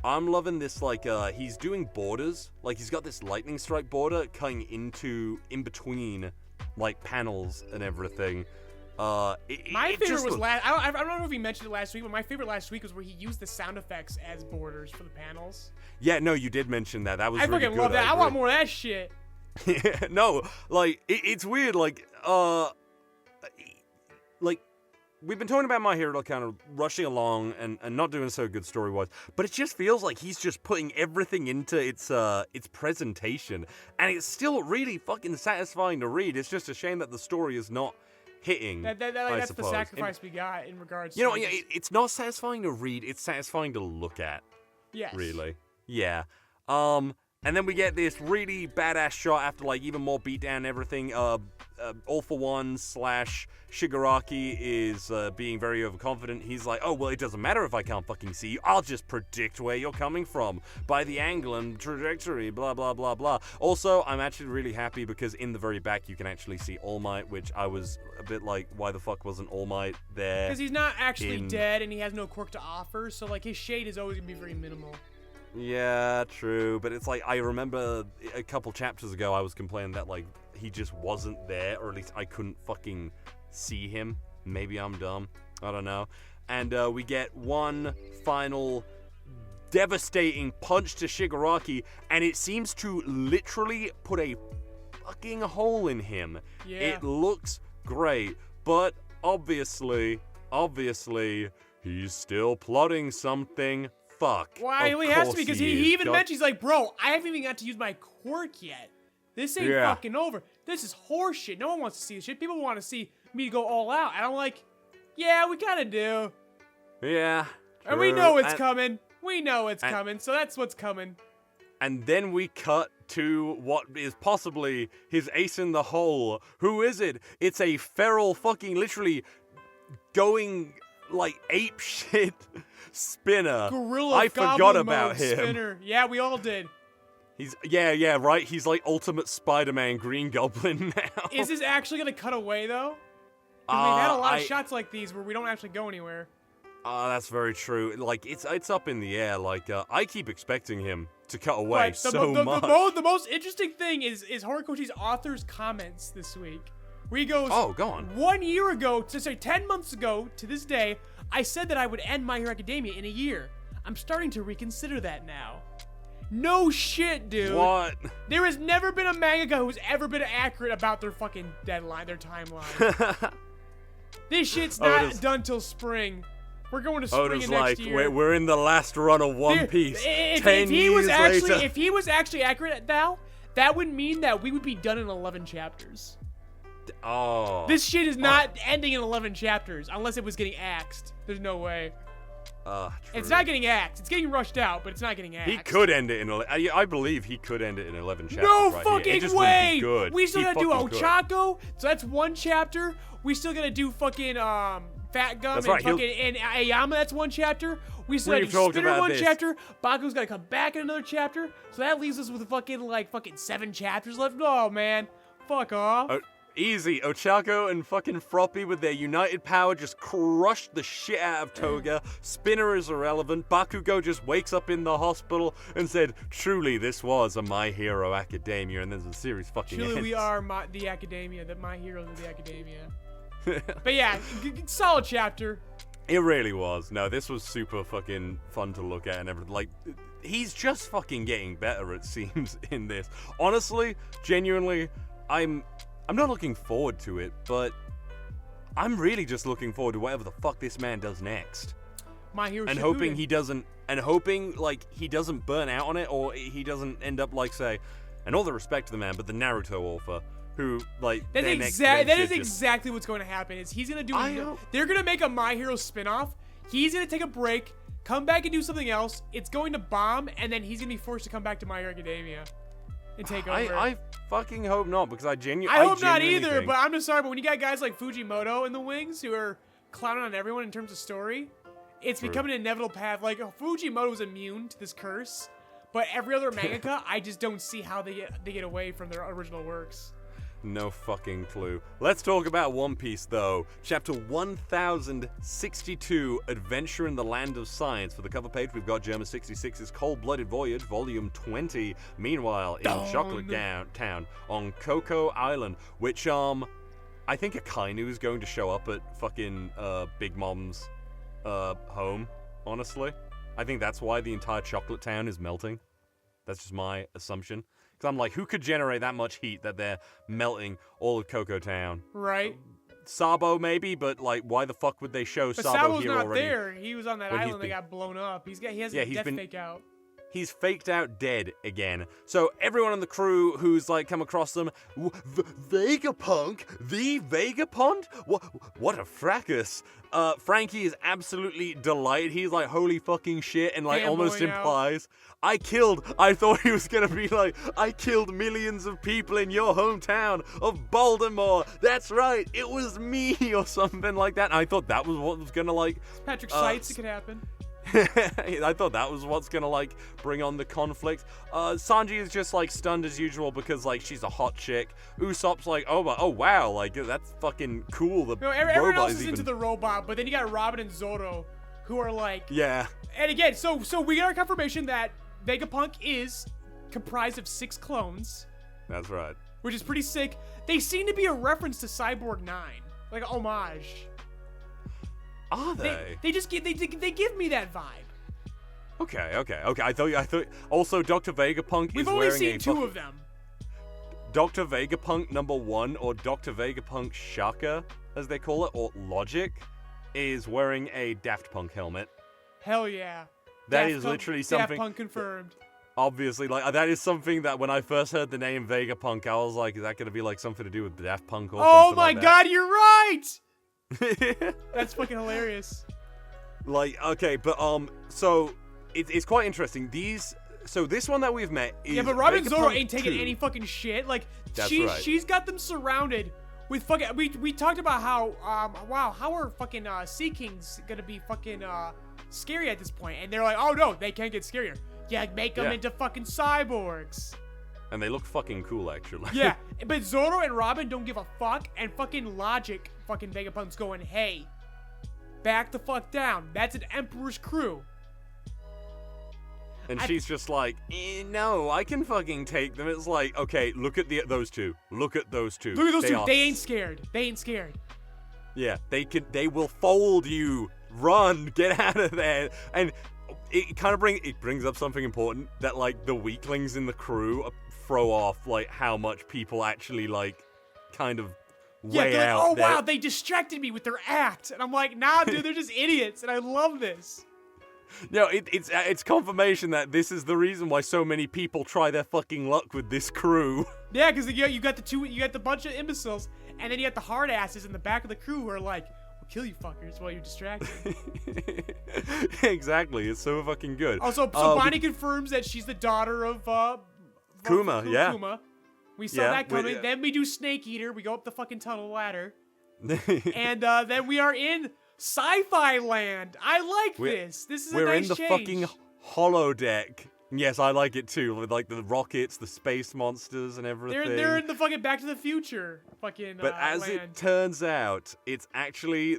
I'm loving this, like, he's doing borders. Like, he's got this lightning strike border cutting in between, like, panels and everything. My favorite was I don't know if he mentioned it last week, but my favorite last week was where he used the sound effects as borders for the panels. Yeah, no, you did mention that. That was really good. I fucking love that. I want more of that shit. No, like, it's weird, like, we've been talking about My Hero kind of rushing along and not doing so good story-wise, but it just feels like he's just putting everything into its presentation, and it's still really fucking satisfying to read. It's just a shame that the story is not hitting. That's the sacrifice we got in regards. It's not satisfying to read. It's satisfying to look at. Yes. Really. Yeah. And then we get this really badass shot after, like, even more beatdown and everything. All for One / Shigaraki is being very overconfident. He's like, oh, well, it doesn't matter if I can't fucking see you. I'll just predict where you're coming from by the angle and trajectory, blah, blah, blah, blah. Also, I'm actually really happy because in the very back you can actually see All Might, which I was a bit like, why the fuck wasn't All Might there? Because he's not actually dead and he has no quirk to offer, so, like, his shade is always going to be very minimal. Yeah, true, but it's like, I remember a couple chapters ago I was complaining that, like, he just wasn't there, or at least I couldn't fucking see him. Maybe I'm dumb. I don't know. And we get one final devastating punch to Shigaraki, and it seems to literally put a fucking hole in him. Yeah. It looks great, but obviously, he's still plotting something. Fuck. Why? He has to, because he even mentions, like, bro, I haven't even got to use my quirk yet. This ain't fucking over. This is horseshit. No one wants to see this shit. People want to see me go all out. And I'm like, yeah, we kind of do. Yeah. And we know it's coming. We know it's coming, so that's what's coming. And then we cut to what is possibly his ace in the hole. Who is it? It's a feral fucking literally going like ape shit Spinner. Gorilla I goblin forgot about mode him. Spinner. Yeah, we all did. He's right. He's like ultimate Spider-Man Green Goblin now. Is this actually gonna cut away though? Because we've had a lot of shots like these where we don't actually go anywhere. That's very true. Like it's up in the air. Like I keep expecting him to cut away But much. the most interesting thing is Horikoshi's author's comments this week. Where he goes, oh, go on. 1 year ago, 10 months ago to this day, I said that I would end My Hero Academia in a year. I'm starting to reconsider that now. No shit, dude. What? There has never been a mangaka who's ever been accurate about their fucking deadline, their timeline. This shit's not done till spring. We're going to spring of next year. We're in the last run of One Piece. 10 years later. If he was actually accurate now, that would mean that we would be done in 11 chapters. Oh. This shit is not ending in 11 chapters unless it was getting axed. There's no way. True. It's not getting axed. It's getting rushed out, but it's not getting axed. He could end it in. I believe he could end it in 11 chapters. No right fucking here. It just way. Wouldn't be good. We still gotta do fucking could. Ochako, so that's one chapter. We still gotta do fucking Fat Gum That's and right, fucking and Ayama. That's one chapter. We still We've gotta do talked Spinner about one this. chapter. Baku's gotta come back in another chapter. So that leaves us with fucking 7 chapters left. Oh man, fuck off. Easy. Ochako and fucking Froppy with their united power just crushed the shit out of Toga. Spinner is irrelevant. Bakugo just wakes up in the hospital and said, truly, this was a My Hero Academia. And then the series fucking Truly, ends. we are the Academia. That My Heroes of the Academia. But yeah, solid chapter. It really was. No, this was super fucking fun to look at and everything. Like, he's just fucking getting better, it seems, in this. Honestly, genuinely, I'm not looking forward to it, but I'm really just looking forward to whatever the fuck this man does next. My Hero And Shippuden. hoping he doesn't burn out on it, or he doesn't end up like, say, and all the respect to the man, but the Naruto author, who, like, That their is next venture just- exactly what's going to happen. Is he's going to I do? hope- They're going to make a My Hero spinoff. He's going to take a break, come back and do something else. It's going to bomb, and then he's going to be forced to come back to My Hero Academia and take over. I fucking hope not, because I hope not genuinely either, think- but I'm just sorry. But when you got guys like Fujimoto in the wings who are clowning on everyone in terms of story, it's becoming an inevitable path. Like, Fujimoto is immune to this curse, but every other mangaka, I just don't see how they get away from their original works. No fucking clue. Let's talk about One Piece, though. Chapter 1062, Adventure in the Land of Science. For the cover page, we've got Germa 66's Cold-Blooded Voyage, Volume 20. Meanwhile, in Chocolate Town on Coco Island, which, I think Akainu is going to show up at fucking, Big Mom's, home, honestly. I think that's why the entire Chocolate Town is melting. That's just my assumption. Because I'm like, who could generate that much heat that they're melting all of Coco Town? Right. Sabo, maybe, but like, why the fuck would they show But Sabo Sabo's here not already? there. He was on that When he's island that been- got blown up. He has Yeah, a he's death been- fake out. He's faked out dead again. So everyone on the crew who's like come across them, Vegapunk? The Vegapond? What a fracas. Frankie is absolutely delighted. He's like, holy fucking shit, and like almost Fanboying out. implies, I thought he was gonna be like, I killed millions of people in your hometown of Baltimore. That's right, it was me, or something like that. And I thought that was what was gonna like, Patrick Seitz, it could happen. I thought that was what's gonna like bring on the conflict. Sanji is just like stunned as usual because like she's a hot chick. Usopp's like, oh wow, like that's fucking cool. The No, everyone robot else is even... into the robot, but then you got Robin and Zoro, who are like, Yeah. And again, so we got our confirmation that Vegapunk is comprised of 6 clones, That's right. which is pretty sick. They seem to be a reference to Cyborg 9, like a homage. Are they? They just they give me that vibe. Okay. I thought. Also, Dr. Vegapunk We've is only wearing seen a 2 of them. Dr. Vegapunk #1 or Dr. Vegapunk Shaka, as they call it, or Logic, is wearing a Daft Punk helmet. Hell yeah. That Daft is Punk- literally something. Daft Punk confirmed. Obviously, like that is something that when I first heard the name Vegapunk, I was like, is that going to be like something to do with Daft Punk or Oh something my like god, you're right! that? That's fucking hilarious. Like, okay, but so it's quite interesting. These So this one that we've met is... Yeah, but Robin Vegapunk Zoro ain't taking 2. any fucking shit. Like, That's right. she's got them surrounded with fucking... We talked about how, wow, how are fucking Sea Kings gonna be fucking scary at this point? And they're like, oh no, they can't get scarier. Yeah, make them into fucking cyborgs. And they look fucking cool, actually. Yeah, but Zoro and Robin don't give a fuck, and fucking Logic fucking Vegapunk's going, hey, back the fuck down. That's an Emperor's crew. And she's just like, no, I can fucking take them. It's like, okay, look at those two. Look at those two. Look at those two. They ain't scared. They ain't scared. Yeah, they will fold you. Run, get out of there. And it kind of brings up something important that, like, the weaklings in the crew throw off, like, how much people actually, like, kind of weigh like, out. Oh, wow, they distracted me with their act. And I'm like, nah, dude, they're just idiots. And I love this. No, it's confirmation that this is the reason why so many people try their fucking luck with this crew. Yeah, because you got the bunch of imbeciles, and then you got the hard asses in the back of the crew who are like, we'll kill you fuckers while you're distracted. Exactly, it's so fucking good. Also, so Bonnie confirms that she's the daughter of Kuma, yeah. Kuma. We saw that coming. Then we do Snake Eater. We go up the fucking tunnel ladder. And then we are in Sci-Fi Land. I like this. This is a nice change. We're in the fucking holodeck. Yes, I like it too. With like the rockets, the space monsters, and everything. They're in the fucking Back to the Future fucking But as land. it turns out, it's actually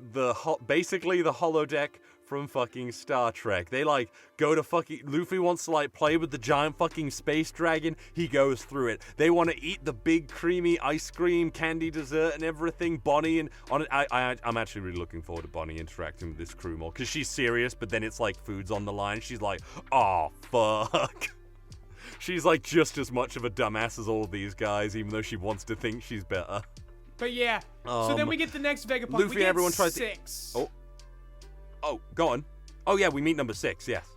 basically the holodeck from fucking Star Trek. They like go to fucking Luffy wants to like play with the giant fucking space dragon. He goes through it. They want to eat the big creamy ice cream candy dessert and everything. Bonnie and I'm actually really looking forward to Bonnie interacting with this crew more because she's serious, but then it's like food's on the line. She's like, oh fuck. She's like just as much of a dumbass as all these guys, even though she wants to think she's better. But yeah, so then we get the next Vegapunk. Luffy we and get everyone tries 6. to. Oh, go on. Oh yeah, we meet number 6. Yes.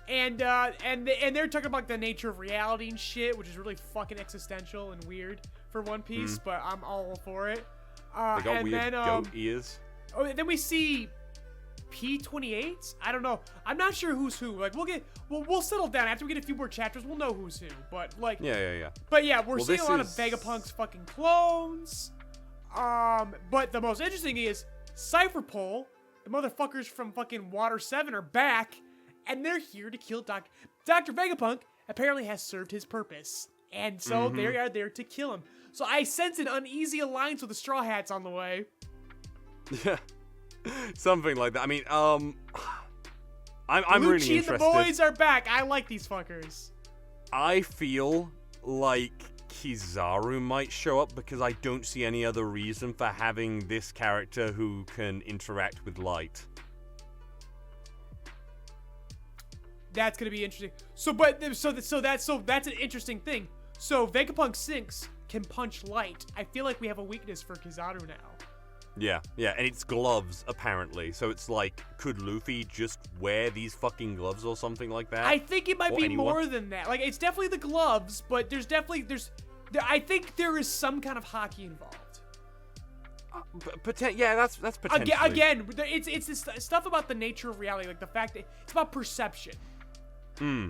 And they're talking about the nature of reality and shit, which is really fucking existential and weird for One Piece, but I'm all for it. They got weird goat ears. Oh, then we see P-28s. I don't know. I'm not sure who's who. Like we'll settle down after we get a few more chapters. We'll know who's who. But like yeah. But yeah, we're seeing a lot of Vegapunk's fucking clones. But the most interesting is Cypher Pole. The motherfuckers from fucking Water 7 are back, and they're here to kill Dr. Vegapunk. Apparently has served his purpose, and so they are there to kill him. So I sense an uneasy alliance with the Straw Hats on the way. Yeah, something like that. I mean, I'm really interested. Lucci and the boys are back. I like these fuckers. I feel like Kizaru might show up because I don't see any other reason for having this character who can interact with light. That's gonna be interesting. That's an interesting thing. So Vegapunk 6 can punch light. I feel like we have a weakness for Kizaru now. Yeah, and it's gloves, apparently. So it's like, could Luffy just wear these fucking gloves or something like that? I think it might be more than that. Like, it's definitely the gloves, but I think there is some kind of hockey involved. Yeah, that's potentially. Again, it's this stuff about the nature of reality, like the fact that it's about perception.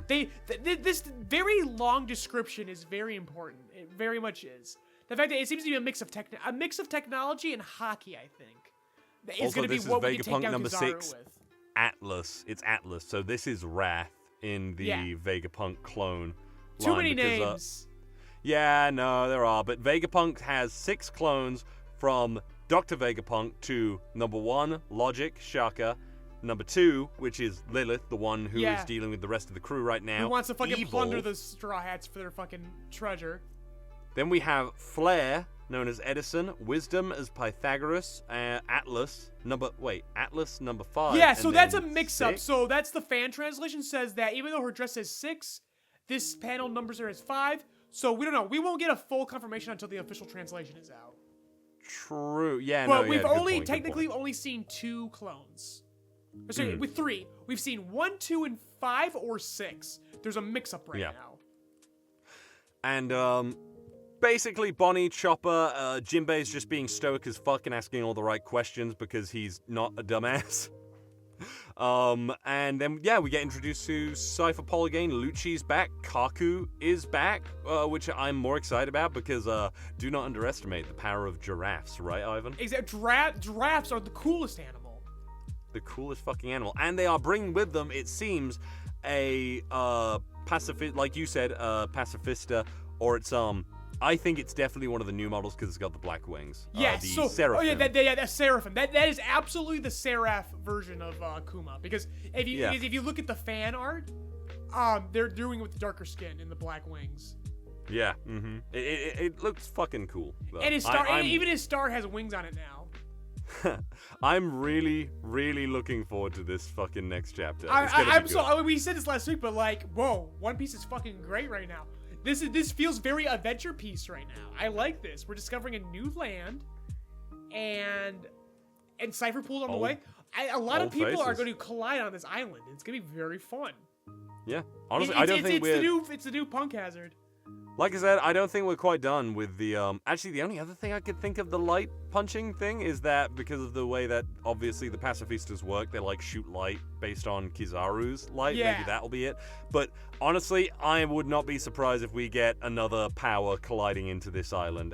This very long description is very important. It very much is. The fact that it seems to be a mix of technology and hockey, I think, is going to be what we can take down number Kizaru 6, with. Atlas. It's Atlas. So this is Wrath in the Vegapunk clone. Too many names. Yeah, no, there are. But Vegapunk has 6 clones from Dr. Vegapunk to number 1, Logic, Shaka. Number 2, which is Lilith, the one who is dealing with the rest of the crew right now. Who wants to fucking plunder the Straw Hats for their fucking treasure. Then we have Flare, known as Edison, Wisdom as Pythagoras, Atlas number 5. Yeah, so that's a mix-up. So that's the fan translation says that even though her dress says 6, this panel numbers her as 5. So we don't know. We won't get a full confirmation until the official translation is out. True. Yeah, but we've only seen 2 clones. Sorry, with 3. We've seen 1, 2, and 5 or 6. There's a mix-up right now. And basically, Bonnie, Chopper, Jinbei's just being stoic as fuck and asking all the right questions because he's not a dumbass. And then, yeah, we get introduced to Cypher Pol again. Lucci's back. Kaku is back, which I'm more excited about because do not underestimate the power of giraffes, right, Ivan? Exactly. Giraffes are the coolest animal. The coolest fucking animal. And they are bringing with them, it seems, a like you said, pacifista, or it's I think it's definitely one of the new models because it's got the black wings. Yes, the Seraphim. Oh yeah, that's Seraphim. That is absolutely the Seraph version of Kuma. Because if you look at the fan art, they're doing it with the darker skin and the black wings. Yeah, it looks fucking cool. Though. And his star, even his star has wings on it now. I'm really, really looking forward to this fucking next chapter. We said this last week, but like, whoa, One Piece is fucking great right now. This feels very Adventure Piece right now. I like this. We're discovering a new land, and Cypher Pool's on the way. A lot of people are going to collide on this island. It's going to be very fun. Yeah, honestly, I don't think it's the new Punk Hazard. Like I said, I don't think we're quite done with the, actually, the only other thing I could think of the light punching thing is that because of the way that, obviously, the pacifistas work, they, like, shoot light based on Kizaru's light. Yeah. Maybe that'll be it. But, honestly, I would not be surprised if we get another power colliding into this island.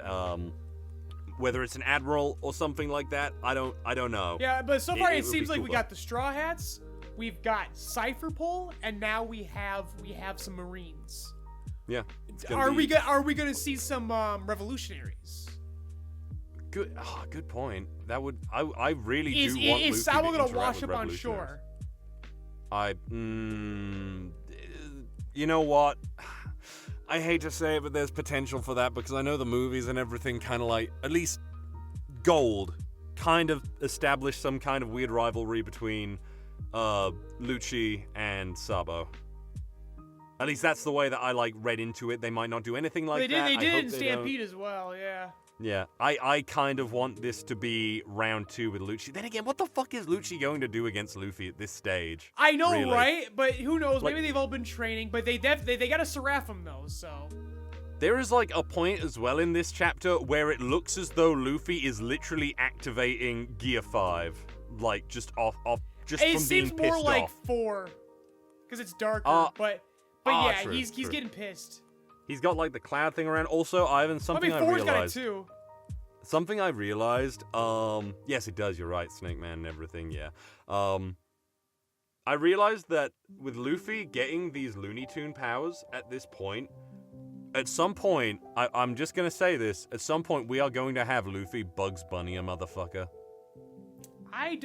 Whether it's an admiral or something like that, I don't know. Yeah, but so far it seems like we got the Straw Hats, we've got Cypher Pol, and now we have some Marines. Yeah. Are we gonna see some revolutionaries? Good point. That would I really do want Luffy is to Sabo gonna interact wash with up on shore? You know what? I hate to say it, but there's potential for that because I know the movies and everything kind of like, at least Gold, kind of established some kind of weird rivalry between Lucci and Sabo. At least that's the way that I like read into it. They might not do anything like that. They did it in Stampede as well, yeah. Yeah, I kind of want this to be round 2 with Lucci. Then again, what the fuck is Lucci going to do against Luffy at this stage? I know, really? Right? But who knows? Like, maybe they've all been training, but they got a Seraphim though, so. There is like a point as well in this chapter where it looks as though Luffy is literally activating Gear 5, like just off just from being pissed off. It seems more like 4, because it's darker, but yeah, true, he's true. Getting pissed. He's got like the cloud thing around. Also, Ivan, something I realized. Got it too. Something I realized. Yes, it does. You're right, Snake Man and everything. Yeah. I realized that with Luffy getting these Looney Tune powers at this point, at some point, I'm just gonna say this. At some point, we are going to have Luffy Bugs Bunny a motherfucker.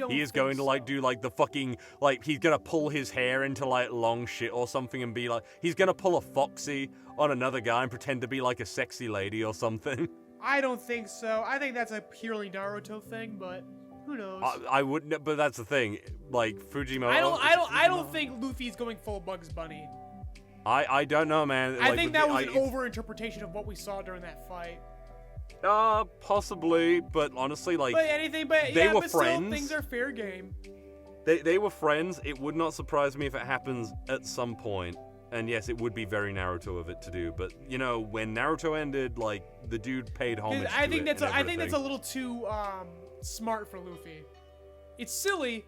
He is going to like do like the fucking like he's gonna pull his hair into like long shit or something and be like he's gonna pull a Foxy on another guy and pretend to be like a sexy lady or something. I don't think so. I think that's a purely Naruto thing, but who knows? I wouldn't. But that's the thing. Like Fujimoto. I don't think Luffy's going full Bugs Bunny. I don't know, man. I think that was an overinterpretation of what we saw during that fight. Possibly, but honestly, like, they were friends. Still, things are fair game. They were friends. It would not surprise me if it happens at some point. And yes, it would be very Naruto of it to do. But you know, when Naruto ended, like the dude paid homage. I think that's a little too smart for Luffy. It's silly,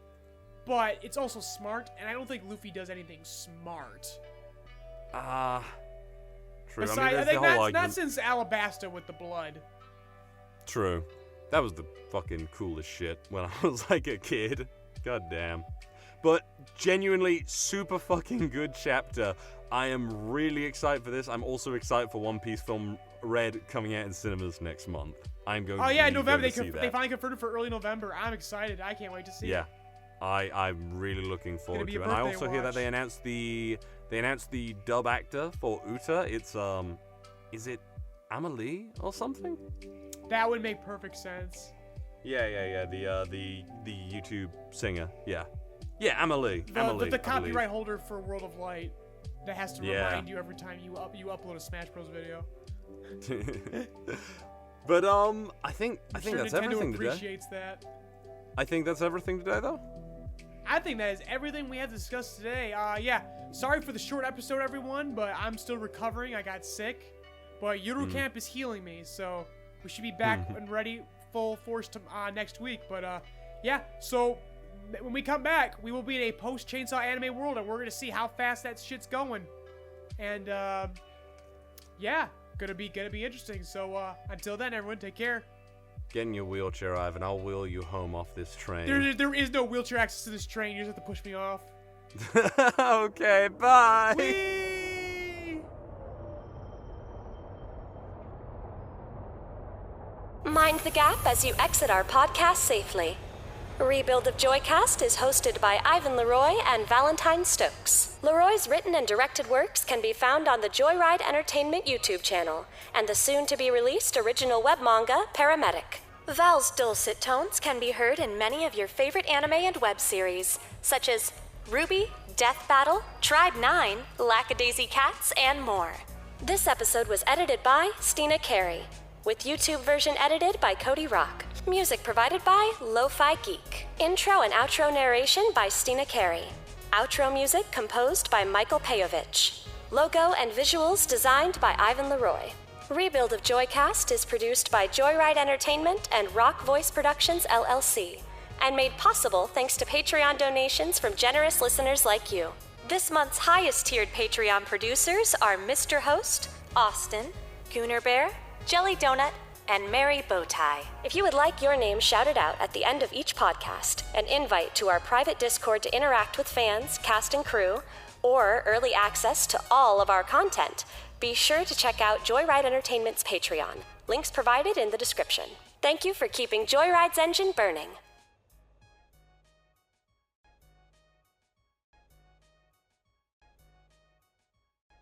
but it's also smart, and I don't think Luffy does anything smart. True. Besides, I think that's not since Alabasta with the blood. True. That was the fucking coolest shit when I was like a kid. God damn. But genuinely super fucking good chapter. I am really excited for this. I'm also excited for One Piece Film Red coming out in cinemas next month. I'm going. Oh yeah, November. They finally confirmed it for early November. I'm excited. I can't wait to see it. Yeah, I'm really looking forward to it. And I also hear that they announced the dub actor for Uta. It's is it Amelie or something? That would make perfect sense. Yeah. The YouTube singer. Yeah, Amelie. The copyright holder for World of Light that has to remind you every time you upload a Smash Bros video. But I think that's Nintendo everything today. Appreciates that. I think that's everything today, though. I think that is everything we have to discuss today. Sorry for the short episode, everyone, but I'm still recovering. I got sick, but Yuru Camp is healing me, so we should be back and ready full force next week. But so when we come back, we will be in a post-Chainsaw anime world, and we're gonna see how fast that shit's going. And yeah, gonna be interesting. So until then, everyone, take care. Get in your wheelchair, Ivan. I'll wheel you home off this train. There is no wheelchair access to this train. You just have to push me off. Okay, bye. Whee! Mind the gap as you exit our podcast safely. Rebuild of JoyCast is hosted by Ivan LeRoy and Valentine Stokes. LeRoy's written and directed works can be found on the JoyRide Entertainment YouTube channel and the soon-to-be-released original web manga, Paramedic. Val's dulcet tones can be heard in many of your favorite anime and web series, such as Ruby, Death Battle, Tribe 9, Lackadaisy Cats, and more. This episode was edited by Steena Carey, with YouTube version edited by Cody Rock. Music provided by Lo-Fi Geek. Intro and outro narration by Steena Carey. Outro music composed by Michael Pejovich. Logo and visuals designed by Ivan LeRoy. Rebuild of JoyCast is produced by JoyRide Entertainment and Rock Voice Productions LLC, and made possible thanks to Patreon donations from generous listeners like you. This month's highest tiered Patreon producers are Mr. Host, Austin, Gooner Bear, Jelly Donut, and Mary Bowtie. If you would like your name shouted out at the end of each podcast, an invite to our private Discord to interact with fans, cast and crew, or early access to all of our content, be sure to check out JoyRide Entertainment's Patreon. Links provided in the description. Thank you for keeping JoyRide's engine burning.